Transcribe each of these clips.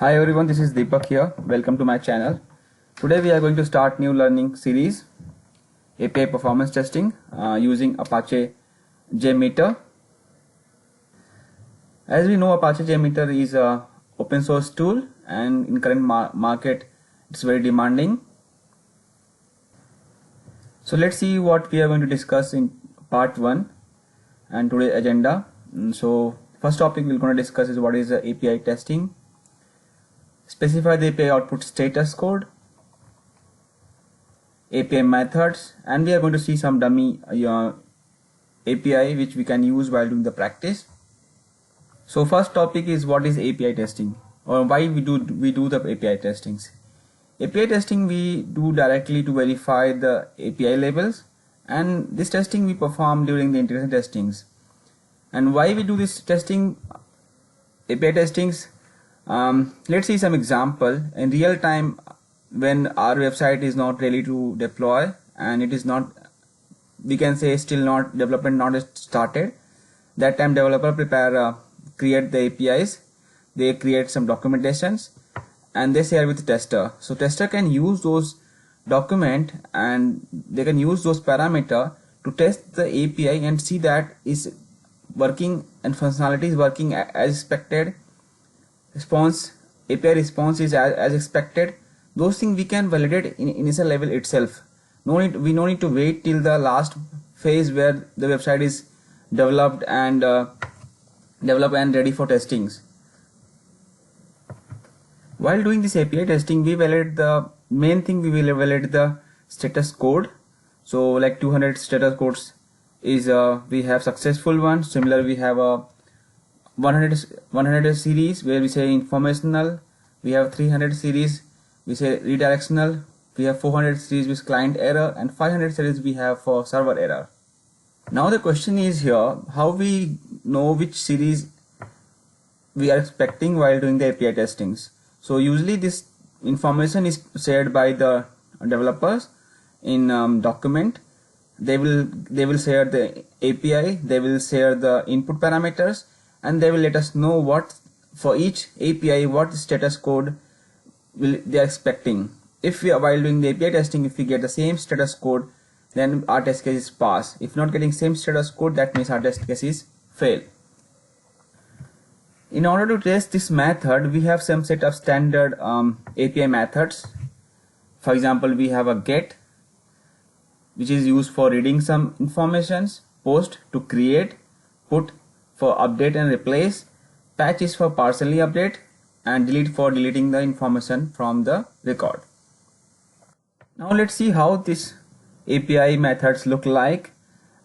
Hi everyone, this is Deepak here. Welcome to my channel. Today we are going to start new learning series API performance testing using Apache Jmeter. As we know, Apache Jmeter is a open source tool and in current market it's very demanding. So let's see what we are going to discuss in part 1 and today's agenda. So first topic we're going to discuss is what is the API testing. Specify the API output status code, API methods, and we are going to see some dummy API which we can use while doing the practice. So first topic is what is API testing, or why we do the API testings. API testing we do directly to verify the API labels, and this testing we perform during the integration testings. And why we do this testing, API testings? Let's see some example in real time when our website is not ready to deploy and it is not, we can say, still not development not started. That time developer create the APIs, they create some documentations and they share with tester. So tester can use those document and they can use those parameter to test the API and see that is working and functionality is working as expected. API response is as expected. Those things we can validate in initial level itself. We no need to wait till the last phase where the website is developed and ready for testings. While doing this API testing, we validate the main thing. We will validate the status code. So like 200 status codes is we have successful one. Similar, we have a 100 series where we say informational, we have 300 series we say redirectional, we have 400 series with client error, and 500 series we have for server error. Now the question is here, how we know which series we are expecting while doing the API testings. So usually this information is shared by the developers in document. They will share the API, they will share the input parameters, and they will let us know what for each API what status code they are expecting. If we are, while doing the API testing, if we get the same status code, then our test case is pass. If not getting same status code, that means our test case is fail. In order to test this method, we have some set of standard API methods. For example, we have a get, which is used for reading some informations, post to create, put for update and replace, patch is for partially update, and delete for deleting the information from the record. Now let's see how this API methods look like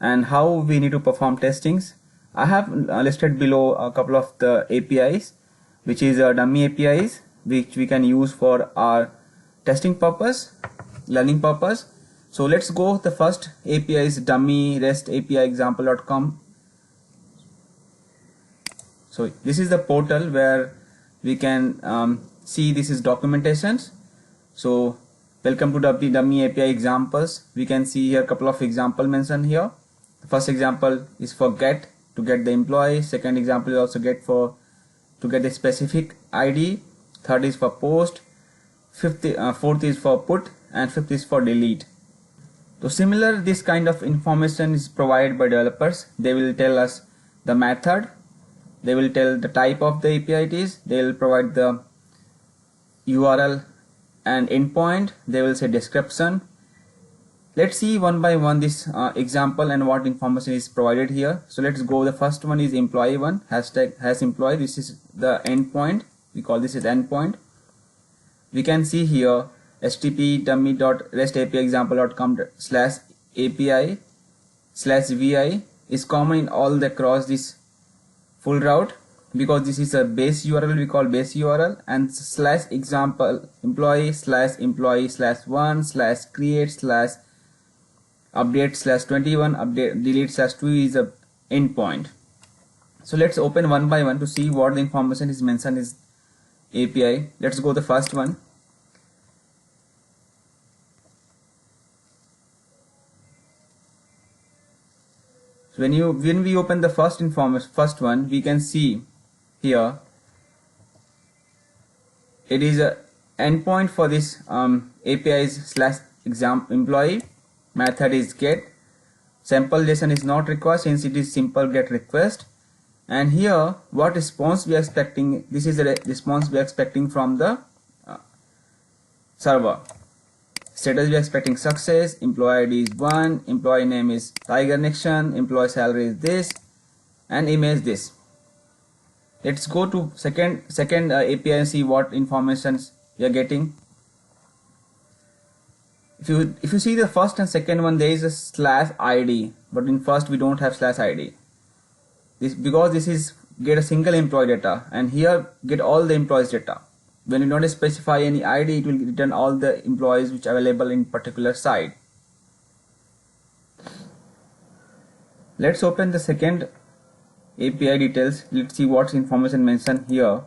and how we need to perform testings. I have listed below a couple of the APIs, which is dummy APIs, which we can use for our testing purpose, learning purpose. So let's go. The first API is dummy REST API example.com. So this is the portal where we can see this is documentations. So welcome to the dummy API examples. We can see here a couple of example mentioned here. The first example is for get, to get the employee. Second example is also get for to get the specific ID. Third is for post. Fourth is for put, and fifth is for delete. So similar, this kind of information is provided by developers. They will tell us the method, they will tell the type of the API it is, they will provide the URL and endpoint, they will say description. Let's see one by one this example and what information is provided here. So let's go. The first one is employee one, hashtag has employee. This is the endpoint, we call this as endpoint. We can see here http dummy.restapi.com/API/vi is common in all the across this full route, because this is a base URL, we call base URL, and /example employee/employee/1/create/update/21 update delete/2 is a endpoint. So let's open one by one to see what the information is mentioned is API. Let's go the first one. So when we open the first one, we can see here it is a endpoint for this API's slash exam employee. Method is get. Sample JSON is not required since it is simple get request. And here what response we are expecting, this is the response we are expecting from the server. Status we are expecting success, employee ID is 1, employee name is Tiger Nixon, employee salary is this, and image this. Let's go to second API and see what informations we are getting. If you see the first and second one, there is a slash ID, but in first we don't have slash ID. This because this is get a single employee data, and here get all the employees data. When you don't specify any ID, it will return all the employees which are available in particular site. Let's open the second API details. Let's see what's information mentioned here.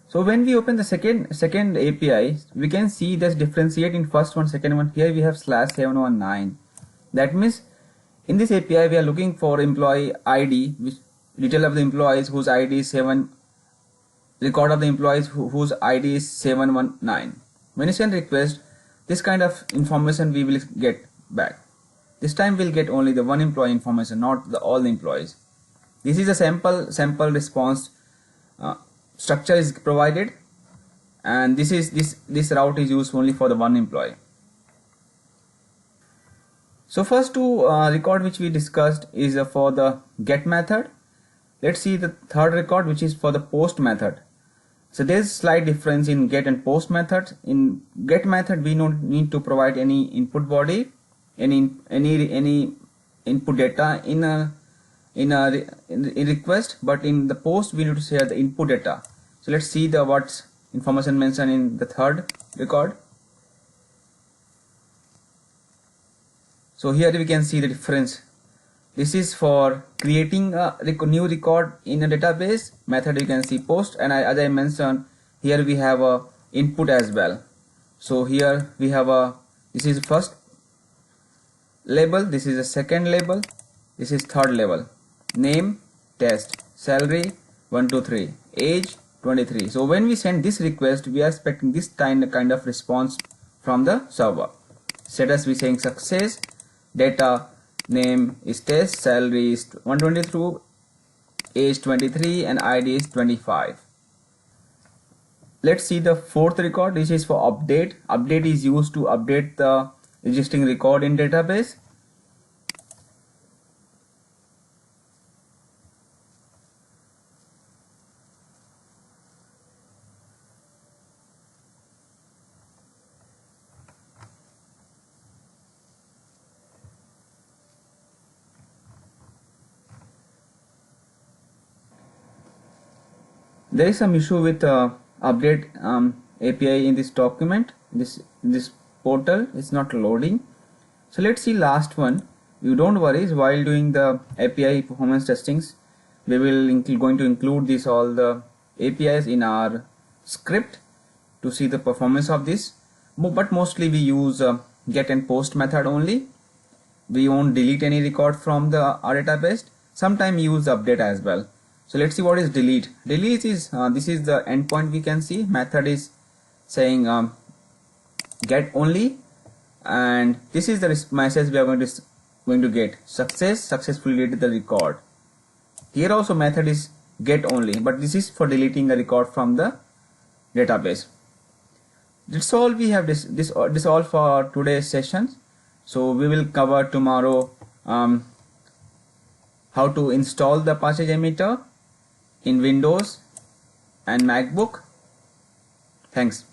So when we open the second API, we can see this differentiate in first one, second one. Here we have /719. That means in this API we are looking for employee ID, which detail of the employees whose ID is 7, record of the employees whose ID is 719. When you send request, this kind of information we will get back. This time we'll get only the one employee information, not all the employees. This is a sample response structure is provided, and this route is used only for the one employee. So first two record which we discussed is for the get method. Let's see the third record, which is for the post method. So there's slight difference in get and post methods. In get method we don't need to provide any input body, any input data in request, but in the post we need to share the input data. So let's see the what's information mentioned in the third record. So here we can see the difference. This is for creating a new record in a database. Method you can see post, and as I mentioned, here we have a input as well. So here we have this is first label, this is a second label, this is third label. Name test, salary 123, age 23. So when we send this request, we are expecting this kind of response from the server. Status we saying success, data name is test, salary is 123, age 23, and ID is 25. Let's see the fourth record. This is for update. Update is used to update the existing record in database. There is some issue with update API in this document. This portal is not loading. So let's see last one. You don't worry, while doing the API performance testings, we will going to include all the APIs in our script to see the performance of this. But mostly we use get and post method only. We won't delete any record from our database. Sometimes use update as well. So let's see what is delete. Delete is this is the endpoint we can see. Method is saying get only, and this is the message we are going to get. Successfully deleted the record. Here also method is get only, but this is for deleting a record from the database. That's all we have. This all for today's session. So we will cover tomorrow how to install the Apache Jmeter in Windows and MacBook. Thanks.